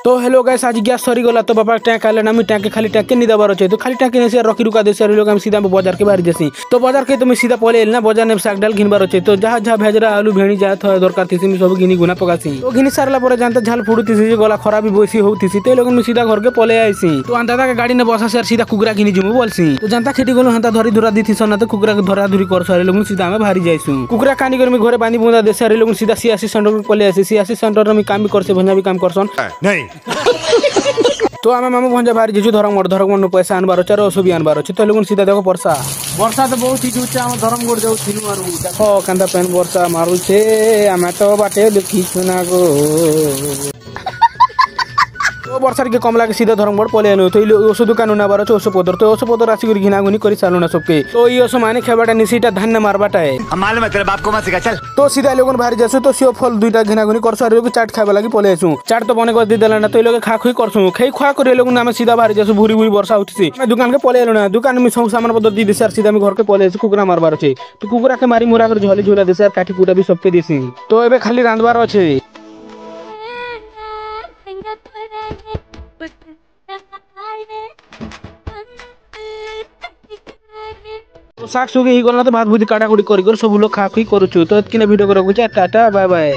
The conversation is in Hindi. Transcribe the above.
तो हेलो गाइस आज गैस सरी गला तो बाबा टैंक आले ना टैंक खाली टैंक नहीं दबार अच्छे तो खाली टैंक नहीं रखी रुका दे लोग हम सीधा बाजार के बाहर जैसी तो बाजार के तुम सीधा पले ना बाजार ने शाक डाल घिनबार अच्छे तो जहाँ जहाँ भेजरा आलू भेणी जाए तो दरकार थी सब घिनी गुना पकासी तो घिनी सारा पर जानते झाल फुड़ती गला खराब बेसी होती तो लोग सीधा घर के पले आईसी तो अंदाजा के गाड़ी ने बसा से सीधा कुकरा घिनी जुमु बोलसी तो जानता खेती गलो हंता धरी धरा दी थी ना तो कुकरा के धरा धुरी कर सारे लोग सीधा हमें भारी जाइसु कुकरा कानी कर घरे बांधी बुंदा दे सारे लोग सीधा सीआसी सेंटर पले आसी सीआसी सेंटर में काम भी करसे भंजा भी काम करसन नहीं तो आम मामू भंजा बाहर जीजु धर्मगढ़ पैसा आनबार अच्छे और भी आनबार अच्छे तो लोग सीधा देखो वर्षा वर्षा तो बहुत चीज होचे आम धर्मगढ़ जाऊ देखो केंता पेन वर्षा मारुछे आम तो बाटे देखी सुना गो तो वर्षा के कम लगे सीधा धर्मगढ़ पले आनु तो ओषो दुकान उनाबार अच्छे ओषो पदर आसिक घिना घुनी कर सालुना सबके तो ये ओषो माने खेबाटा निसीटा धान मारबाटा है मालूम है तेरे बाप को मत सिखा चल तो सीधा लोगन बाहर जासु तो सियो फल दुईटा घिना घुनी करसु और चाट खाबा लगी पले आसु चाट तो बने कर दे देला ना तो लोग खा खुई करसु खई खा कर लोग नाम सीधा बाहर जासु भूरी भूरी वर्षा उठसी मैं दुकान के पले आलु ना दुकान में सब सामान पदर दी देसर सीधा में घर के पले आसु कुकरा मारबार अछि तो कुकरा के मारी मुरा कर झोली झोला देसर काठी पूरा भी सबके देसी तो एबे खाली रांधबार अछि साग सुगे ही गला तो भात भूति काटा कुटी कर सब लोग खा खुई करूछु तो इतने वीडियो को रखुचा टाटा बाय बाय।